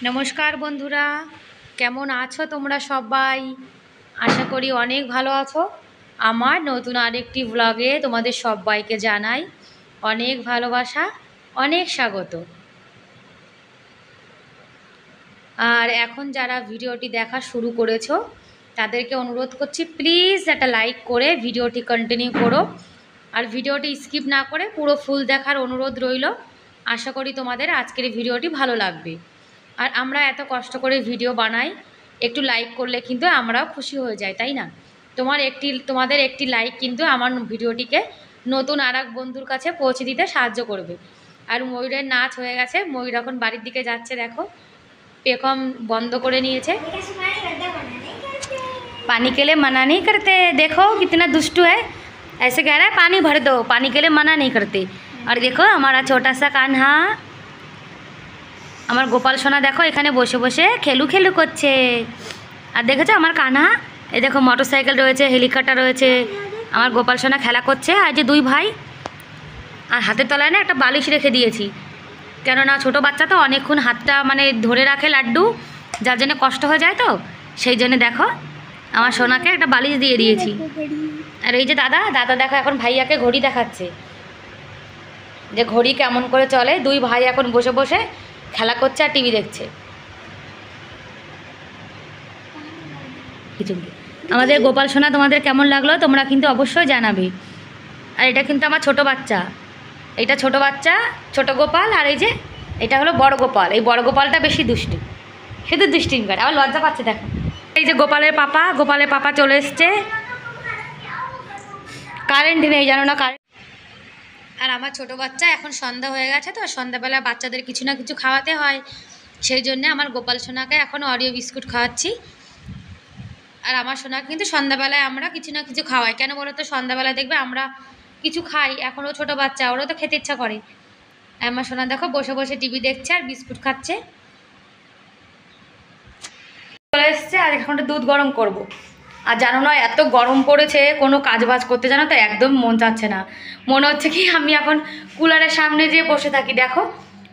नमस्कार बंधुरा केमन आछो तोमरा सबाई आशा करी अनेक भालो आछो। आमार नतून आरेकटी ब्लगे तोमादेर सबाइके जानाई अनेक भालोबासा अनेक स्वागत। और एखन जारा भिडियोटी देखा शुरू करेछो तादेरके अनुरोध करछि प्लिज एक लाइक करे भिडियोटी कन्टिन्यू करो और भिडियोटी स्किप ना करे पुरो फुल देखार अनुरोध रइल। आशा करी तोमादेर आजकेर भिडियोटी भालो लागबे। और आमरा एत कष्ट करे भिडियो बानाई एकटू लाइक करले किन्तु आमराओ खुशी हो जाए ताई ना। तोमादेर एकटी लाइक किन्तु आमार भिडियोटिके नतून आरेक बंधुर काछे पौঁছে दिते साहाज्य करबे। और मयूरेर नाच हये गेछे, मयूर एखन बाड़िर दिके जाच्छे। देखो पेखम बंद करे नियेछे। पानी के लिए मना नहीं करते, देखो कितना दुष्टू है। ऐसे कह रहा है पानी भर दो, पानी के लिए मना नहीं करते। और देखो हमारा छोटा सा कान्हा আমার গোপাল সোনা দেখো এখানে বসে বসে খেলু খেলু করছে। আর দেখেছো আমার কান্না, এই দেখো মোটরসাইকেল রয়েছে, হেলিকপ্টার রয়েছে, আমার গোপাল সোনা খেলা করছে। আর যে দুই ভাই আর হাতের তলায় না একটা বালিশ রেখে দিয়েছি, কেননা ছোটো বাচ্চা তো অনেকক্ষণ হাতটা মানে ধরে রাখে লাড্ডু, যার জন্য কষ্ট হয়ে যায়, তো সেই জন্য দেখো আমার সোনাকে একটা বালিশ দিয়ে দিয়েছি। আর এই যে দাদা দাদা দেখো এখন ভাইয়াকে ঘড়ি দেখাচ্ছে যে ঘড়ি কেমন করে চলে। দুই ভাই এখন বসে বসে খেলা করছে আর টিভি দেখছে। আমাদের গোপাল সোনা তোমাদের কেমন লাগলো তোমরা কিন্তু অবশ্যই জানাবে। আর এটা কিন্তু আমার ছোট বাচ্চা, এটা ছোট বাচ্চা ছোট গোপাল। আর এই যে এটা হলো বড় গোপাল। এই বড় গোপালটা বেশি দুষ্টু, শুধু দুষ্টিম করে, আবার লজ্জা পাচ্ছে দেখো। এই যে গোপালের পাপা চলে এসছে। কারেন্ট নেই জানো না, কারেন্ট। আর আমার ছোট বাচ্চা এখন সন্ধ্যা হয়ে গেছে, তো সন্ধ্যাবেলা বাচ্চাদের কিছু না কিছু খাওয়াতে হয়, সেই জন্যে আমার গোপাল সোনাকে এখন অরিও বিস্কুট খাওয়াচ্ছি। আর আমার সোনা কিন্তু সন্ধ্যাবেলায় আমরা কিছু না কিছু খাওয়াই, কেন বলো তো? সন্ধ্যাবেলায় দেখবে আমরা কিছু খাই, এখনও ছোট বাচ্চা, ওরও তো খেতে ইচ্ছা করে। আমার সোনা দেখো বসে বসে টিভি দেখছে আর বিস্কুট খাচ্ছে। চলে এসছে আর এখন দুধ গরম করব। আর জানো না এত গরম পড়েছে, কোনো কাজ বাজ করতে জানো তো একদম মন চাচ্ছে না। মনে হচ্ছে কি আমি এখন কুলারের সামনে যেয়ে বসে থাকি। দেখো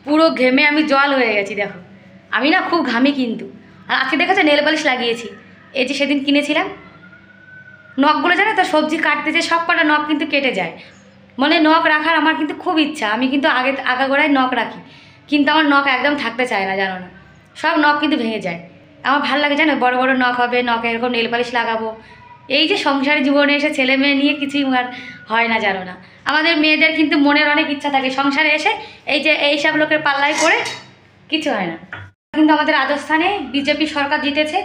পুরো ঘেমে আমি জল হয়ে গেছি। দেখো আমি না খুব ঘামি কিন্তু। আর আজকে দেখেছো নেল পালিশ লাগিয়েছি, এই যে সেদিন কিনেছিলাম। নখগুলো জানো তো সবজি কাটতে যে সব কটা নখ কিন্তু কেটে যায়। মানে নখ রাখার আমার কিন্তু খুব ইচ্ছা, আমি কিন্তু আগাগোড়ায় নখ রাখি, কিন্তু আমার নখ একদম থাকতে চায় না জানো না, সব নখ কিন্তু ভেঙে যায়। আমার ভালো লাগে জানো বড় বড় নখ হবে, নখে এরকম নেল পালিশ লাগাবো। এই যে সংসারী জীবনে এসে ছেলে মেয়ে নিয়ে কিছুই আর হয় না জানো না। আমাদের মেয়েদের কিন্তু মনের অনেক ইচ্ছা থাকে, সংসারে এসে এই যে এইসব লোকের পাল্লায় পড়ে কিছু হয় না। কিন্তু আমাদের রাজস্থানে বিজেপি সরকার জিতেছে,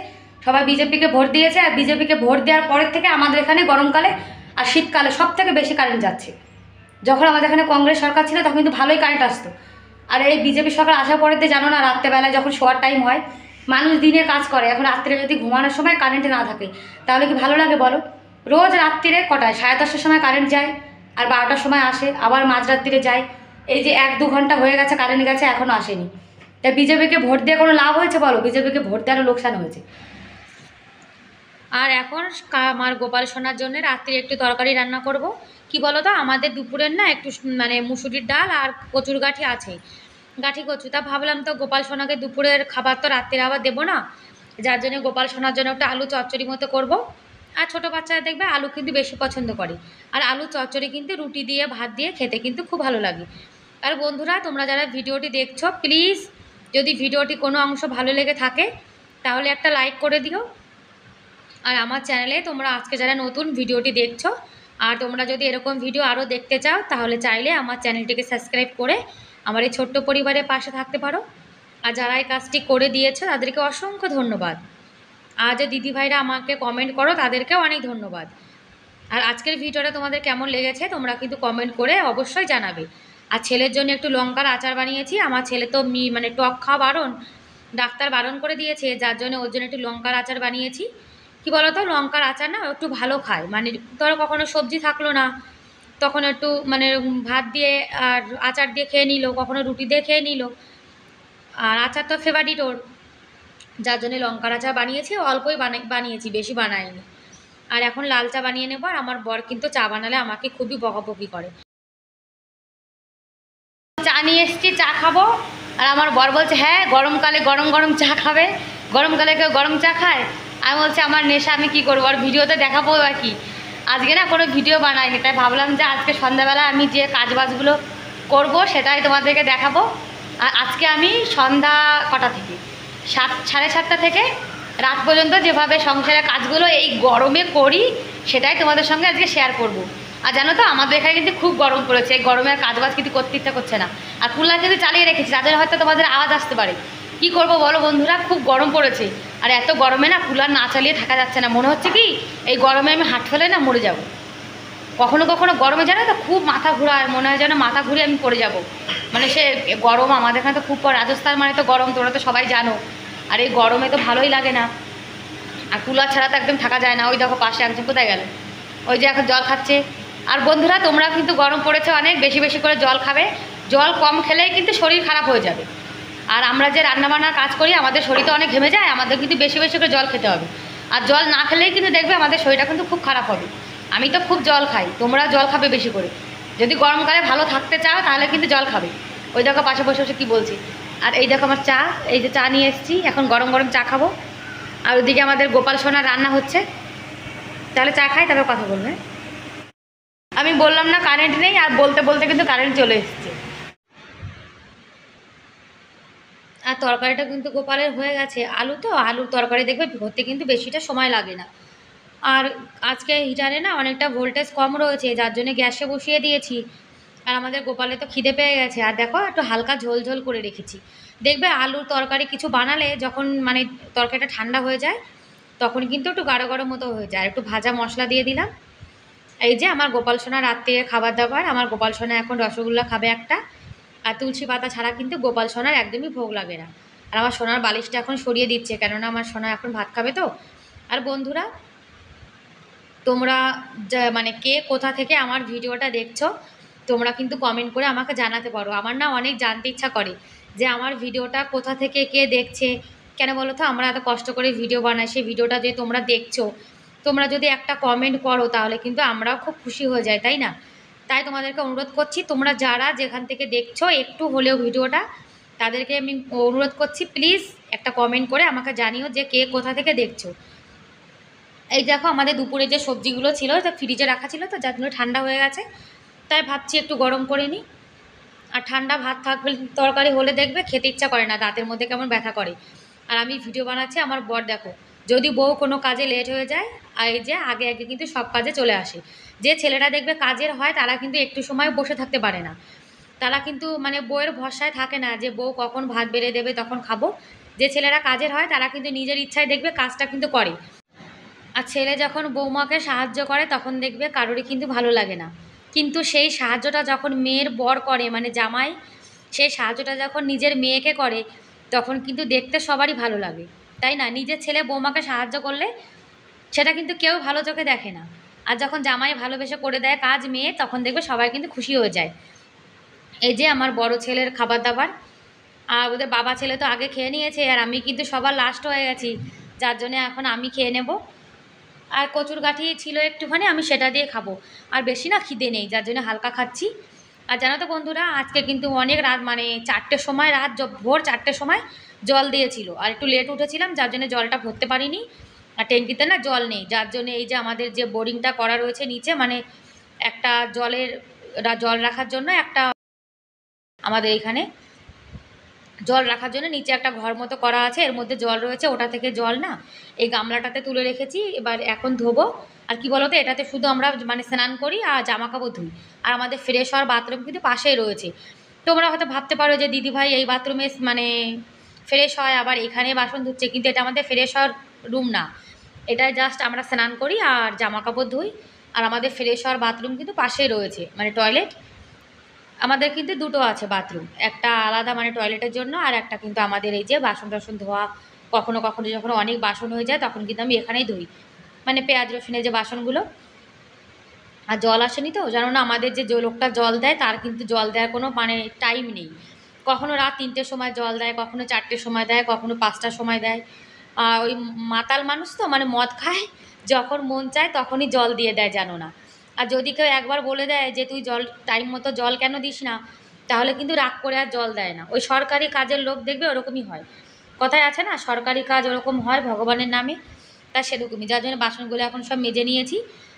সবাই বিজেপিকে ভোট দিয়েছে। আর বিজেপিকে ভোট দেওয়ার পরের থেকে আমাদের এখানে গরমকালে আর শীতকালে সব থেকে বেশি কারেন্ট যাচ্ছে। যখন আমাদের এখানে কংগ্রেস সরকার ছিল তখন কিন্তু ভালোই কারেন্ট আসতো। আর এই বিজেপি সরকার আসার পরেতে জানো না রাত্রেবেলায় যখন শোয়ার টাইম হয়, মানুষ দিনে কাজ করে, এখন রাত্রে যদি ঘুমানোর সময় কারেন্টে না থাকে তাহলে কি ভালো লাগে বলো? রোজ রাত্রিরে কটায় 10:30টার সময় কারেন্ট যায়, আর 12টার সময় আসে, আবার মাঝরাত্রিরে যায়। এই যে 1-2 ঘন্টা হয়ে গেছে কারেন্ট গেছে, এখনও আসেনি। তাই বিজেপিকে ভোট দিয়ে কোনো লাভ হয়েছে বলো? বিজেপিকে ভোট দেওয়ারও লোকসান হয়েছে। আর এখন আমার গোপাল সোনার জন্য রাত্রে একটু তরকারি রান্না করব। কি বলো তো, আমাদের দুপুরের না একটু মানে মুসুরির ডাল আর কচুর গাঠি আছে, গাঠি কচু। তা ভাবলাম তো গোপাল সোনাকে দুপুরের খাবার তো রাত্রে আবার দেবো না, যার জন্য গোপাল সোনার জন্য একটা আলু চচ্চড়ি মতো করব। আর ছোটো বাচ্চারা দেখবে আলু কিন্তু বেশি পছন্দ করে, আর আলু চচ্চড়ি কিন্তু রুটি দিয়ে ভাত দিয়ে খেতে কিন্তু খুব ভালো লাগে। আর বন্ধুরা তোমরা যারা ভিডিওটি দেখছো প্লিজ যদি ভিডিওটি কোনো অংশ ভালো লেগে থাকে তাহলে একটা লাইক করে দিও। আর আমার চ্যানেলে তোমরা আজকে যারা নতুন ভিডিওটি দেখছো আর তোমরা যদি এরকম ভিডিও আরও দেখতে চাও তাহলে চাইলে আমার চ্যানেলটিকে সাবস্ক্রাইব করে আমার এই ছোট্ট পরিবারের পাশে থাকতে পারো। আর যারা এই কাজটি করে দিয়েছো তাদেরকে অসংখ্য ধন্যবাদ। আর যে দিদিভাইরা আমাকে কমেন্ট করো তাদেরকেও অনেক ধন্যবাদ। আর আজকের ভিডিওটা তোমাদের কেমন লেগেছে তোমরা কিন্তু কমেন্ট করে অবশ্যই জানাবে। আর ছেলের জন্য একটু লঙ্কার আচার বানিয়েছি। আমার ছেলে তো মানে টক খাওয়া বারণ, ডাক্তার বারণ করে দিয়েছে, যার জন্য ওর জন্য একটু লঙ্কার আচার বানিয়েছি। কি বলো তো, লঙ্কার আচার না একটু ভালো খায়, মানে ধরো কখনো সবজি থাকলো না তখন একটু মানে ভাত দিয়ে আর আচার দিয়ে খেয়ে নিল, কখনো রুটি দিয়ে খেয়ে নিল। আর আচার তো ফেভারিট ওর, যার জন্য লঙ্কার আচার বানিয়েছি। অল্পই বানিয়েছি, বেশি বানাইনি। আর এখন লাল চা বানিয়ে নেবো। আর আমার বর কিন্তু চা বানালে আমাকে খুবই বকাবকি করে। চা নিয়ে এসছি, চা খাবো। আর আমার বর বলছে হ্যাঁ গরমকালে গরম গরম চা খাবে, গরমকালে কেউ গরম চা খায়। আমি বলছি আমার নেশা, আমি কী করবো, আর ভিডিওতে দেখাবো আর কি। আজকে না কোনো ভিডিও বানাইনি, তাই ভাবলাম যে আজকে সন্ধ্যাবেলা আমি যে কাজবাজগুলো করব সেটাই তোমাদেরকে দেখাবো। আর আজকে আমি সন্ধ্যা কটা থেকে 7:30 থেকে রাত পর্যন্ত যেভাবে সংসারের কাজগুলো এই গরমে করি সেটাই তোমাদের সঙ্গে আজকে শেয়ার করব। আর জানো তো আমাদের এখানে কিন্তু খুব গরম পড়েছে, এই গরমে আর কাজবাজ কিন্তু করতে ইচ্ছা করছে না। আর কুলার কিন্তু চালিয়ে রেখেছি, তাদের হয়তো তোমাদের আওয়াজ আসতে পারে। কি করব বলো বন্ধুরা, খুব গরম পড়েছে। আর এত গরমে না কুলার না চালিয়ে থাকা যাচ্ছে না, মনে হচ্ছে কি এই গরমে আমি হাঁট ফেলে না মরে যাব। কখনো কখনো গরমে জানো তো খুব মাথা ঘোরায়, মনে হয় যেন মাথা ঘুরে আমি পড়ে যাব। মানে সে গরম আমাদের এখানে তো খুব রাজস্থান মানে তো গরম, তোমরা তো সবাই জানো। আর এই গরমে তো ভালোই লাগে না, আর কুলার ছাড়া তো একদম থাকা যায় না। ওই দেখো পাশে একজন কোথায় গেল, ওই যে এখন জল খাচ্ছে। আর বন্ধুরা তোমরা কিন্তু গরম পড়েছে অনেক, বেশি বেশি করে জল খাবে। জল কম খেলেই কিন্তু শরীর খারাপ হয়ে যাবে। আর আমরা যে রান্নাবান্নার কাজ করি আমাদের শরীর তো অনেক ঘেমে যায়, আমাদের কিন্তু বেশি বেশি করে জল খেতে হবে। আর জল না খেলেই কিন্তু দেখবে আমাদের শরীরটা কিন্তু খুব খারাপ হবে। আমি তো খুব জল খাই, তোমরা জল খাবে বেশি করে। যদি গরমকালে ভালো থাকতে চাও তাহলে কিন্তু জল খাবে। ওই দেখো পাশে বসে বসে কী বলছি। আর এই দেখো আমার চা, এই যে চা নিয়ে এসেছি, এখন গরম গরম চা খাবো। আর ওদিকে আমাদের গোপাল সোনার রান্না হচ্ছে। তাহলে চা খাই, তারপর কথা বলবে। আমি বললাম না কারেন্ট নেই, আর বলতে বলতে কিন্তু কারেন্ট চলে এসেছে। আর তরকারিটা কিন্তু গোপালের হয়ে গেছে। আলু তো, আলুর তরকারি দেখবে হতে কিন্তু বেশিটা সময় লাগে না। আর আজকে হিটারে না অনেকটা ভোল্টেজ কম রয়েছে, যার জন্য গ্যাসে বসিয়ে দিয়েছি। আর আমাদের গোপালে তো খিদে পেয়ে গেছে। আর দেখো একটু হালকা ঝোল ঝোল করে রেখেছি। দেখবে আলুর তরকারি কিছু বানালে যখন মানে তরকারিটা ঠান্ডা হয়ে যায় তখন কিন্তু একটু গাঢ় গাঢ় মতো হয়ে যায়। আর একটু ভাজা মশলা দিয়ে দিলাম। এই যে আমার গোপাল সোনা রাত্রে খাবার দাবার, আমার গোপাল সোনা এখন রসগোল্লা খাবে একটা। আর তুলসী পাতা ছাড়া কিন্তু গোপাল সোনার একদমই ভোগ লাগে না। আর আমার সোনার বালিশটা এখন সরিয়ে দিচ্ছে, কেননা আমার সোনা এখন ভাত খাবে তো। আর বন্ধুরা তোমরা মানে কে কোথা থেকে আমার ভিডিওটা দেখছো তোমরা কিন্তু কমেন্ট করে আমাকে জানাতে পারো। আমার না অনেক জানতে ইচ্ছা করে যে আমার ভিডিওটা কোথা থেকে কে দেখছে। কেন বলো তো, আমরা এত কষ্ট করে ভিডিও বানাই, সেই ভিডিওটা যে তোমরা দেখছো, তোমরা যদি একটা কমেন্ট করো তাহলে কিন্তু আমরাও খুব খুশি হয়ে যাই, তাই না? তাই তোমাদেরকে অনুরোধ করছি, তোমরা যারা যেখান থেকে দেখছো একটু হলেও ভিডিওটা, তাদেরকে আমি অনুরোধ করছি প্লিজ একটা কমেন্ট করে আমাকে জানিও যে কে কোথা থেকে দেখছো। এই দেখো আমাদের দুপুরে যে সবজিগুলো ছিল তা ফ্রিজে রাখা ছিল, তো যার জন্য ঠান্ডা হয়ে গেছে, তাই ভাবছি একটু গরম করে নিই। আর ঠান্ডা ভাত থাকবে তরকারি হলে দেখবে খেতে ইচ্ছা করে না, দাঁতের মধ্যে কেমন ব্যথা করে। আর আমি ভিডিও বানাচ্ছি, আমার বর দেখো যদি বউ কোনো কাজে লেট হয়ে যায়, আর এই যে আগে আগে কিন্তু সব কাজে চলে আসে। যে ছেলেরা দেখবে কাজের হয় তারা কিন্তু একটু সময় বসে থাকতে পারে না, তারা কিন্তু মানে বউয়ের ভরসায় থাকে না যে বউ কখন ভাত বেড়ে দেবে তখন খাবো। যে ছেলেরা কাজের হয় তারা কিন্তু নিজের ইচ্ছায় দেখবে কাজটা কিন্তু করে। আর ছেলে যখন বৌমাকে সাহায্য করে তখন দেখবে কারোরই কিন্তু ভালো লাগে না। কিন্তু সেই সাহায্যটা যখন মেয়ের বর করে মানে জামাই, সেই সাহায্যটা যখন নিজের মেয়েকে করে তখন কিন্তু দেখতে সবারই ভালো লাগে, তাই না? নিজের ছেলে বৌমাকে সাহায্য করলে সেটা কিন্তু কেউ ভালো চোখে দেখে না। আর যখন জামাই ভালোবেসে করে দেয় কাজ মেয়ে, তখন দেখবে সবাই কিন্তু খুশি হয়ে যায়। এই যে আমার বড় ছেলের খাবার দাবার, আর ওদের বাবা ছেলে তো আগে খেয়ে নিয়েছে, আর আমি কিন্তু সবার লাস্ট হয়ে গেছি, যার জন্য এখন আমি খেয়ে নেব। আর কচুর গাঠি ছিল একটুখানি, আমি সেটা দিয়ে খাবো। আর বেশি না খিদে নেই, যার জন্য হালকা খাচ্ছি। আর জানো তো বন্ধুরা আজকে কিন্তু অনেক রাত মানে 4টের সময়, ভোর 4টের সময় জল দিয়েছিল। আর একটু লেট উঠেছিলাম যার জন্য জলটা ভরতে পারিনি। আর ট্যাঙ্কিতে না জল নেই, যার জন্য এই যে আমাদের যে বোরিংটা করা রয়েছে নিচে, মানে একটা জল রাখার জন্য একটা আমাদের এখানে জল রাখার জন্য নিচে একটা ঘর মতো করা আছে, এর মধ্যে জল রয়েছে, ওটা থেকে জল না এই গামলাটাতে তুলে রেখেছি। এবার এখন ধোবো। আর কি বলতো, এটাতে শুধু আমরা মানে স্নান করি আর জামা কাপড় ধুই। আর আমাদের ফ্রেশ হওয়ার বাথরুম কিন্তু পাশেই রয়েছে। তোমরা হয়তো ভাবতে পারো যে দিদিভাই এই বাথরুমে মানে ফ্রেশ হয় আবার এখানে বাসন ধুচ্ছে, কিন্তু এটা আমাদের ফ্রেশ হওয়ার রুম না, এটা জাস্ট আমরা স্নান করি আর জামা কাপড় ধুই। আর আমাদের ফ্রেশ হওয়ার বাথরুম কিন্তু পাশেই রয়েছে, মানে টয়লেট আমাদের কিন্তু দুটো আছে বাথরুম, একটা আলাদা মানে টয়লেটের জন্য, আর একটা কিন্তু আমাদের এই যে বাসন টাসন ধোয়া, কখনো কখনো যখন অনেক বাসন হয়ে যায় তখন কিন্তু আমি এখানেই ধুই, মানে পেঁয়াজ রসুনের যে বাসনগুলো। আর জল আসেনি তো জানো না, আমাদের যে লোকটা জল দেয় তার কিন্তু জল দেওয়ার কোনো মানে টাইম নেই। কখনো রাত 3টের সময় জল দেয়, কখনো 4টের সময় দেয়, কখনো 5টার সময় দেয়। ওই মাতাল মানুষ তো, মানে মদ খায়, যখন মন চায় তখনই জল দিয়ে দেয় জানো না। আর যদি কেউ একবার বলে দেয় যে তুই জল টাইম মতো জল কেন দিস না, তাহলে কিন্তু রাগ করে আর জল দেয় না। ওই সরকারি কাজের লোক দেখবে ওরকমই হয়, কথায় আছে না সরকারি কাজ ওরকম হয় ভগবানের নামে, তা সেরকমই। যার জন্য বাসনগুলো এখন সব মেজে নিয়েছি,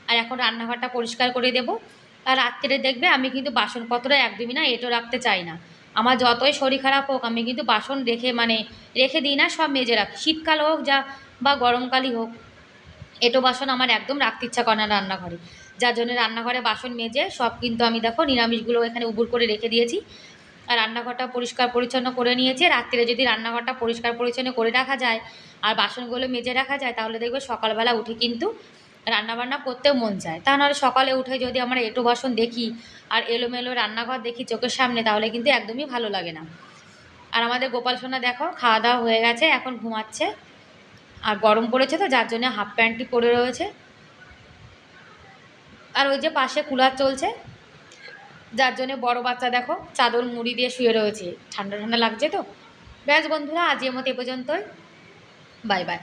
আর এখন রান্নাঘরটা পরিষ্কার করে দেবো। আর রাত্রে দেখবে আমি কিন্তু বাসনপত্র একদমই না এঁটো রাখতে চাই না। আমার যতই শরীর খারাপ হোক আমি কিন্তু বাসন রেখে দিই না, সব মেজে রাখি, শীতকাল হোক যা বা গরমকালই হোক। এঁটো বাসন আমার একদম রাখতে ইচ্ছা করে না রান্নাঘরে, যার জন্য রান্নাঘরে বাসন মেজে সব কিন্তু আমি দেখো নিরামিষগুলো এখানে উবুর করে রেখে দিয়েছি। আর রান্নাঘরটা পরিষ্কার পরিচ্ছন্ন করে নিয়েছি। রাত্রে যদি রান্নাঘরটা পরিষ্কার পরিচ্ছন্ন করে রাখা যায় আর বাসনগুলো মেজে রাখা যায়, তাহলে দেখবে সকালবেলা উঠে কিন্তু রান্নাবান্না করতেও মন চায়। তা নাহলে সকালে উঠে যদি আমরা এঁটো বাসন দেখি আর এলোমেলো রান্নাঘর দেখি চোখের সামনে, তাহলে কিন্তু একদমই ভালো লাগে না। আর আমাদের গোপাল সোনা দেখো খাওয়া দাওয়া হয়ে গেছে, এখন ঘুমাচ্ছে। আর গরম পড়েছে তো যার জন্য হাফ প্যান্টটি পরে রয়েছে। আর ওই যে পাশে কুলার চলছে, যার জন্য বড় বাচ্চা দেখো চাদর মুড়ি দিয়ে শুয়ে রয়েছে, ঠান্ডা ঠান্ডা লাগছে তো। ব্যাস বন্ধুরা, আজকের মতো এ পর্যন্তই। Bye bye.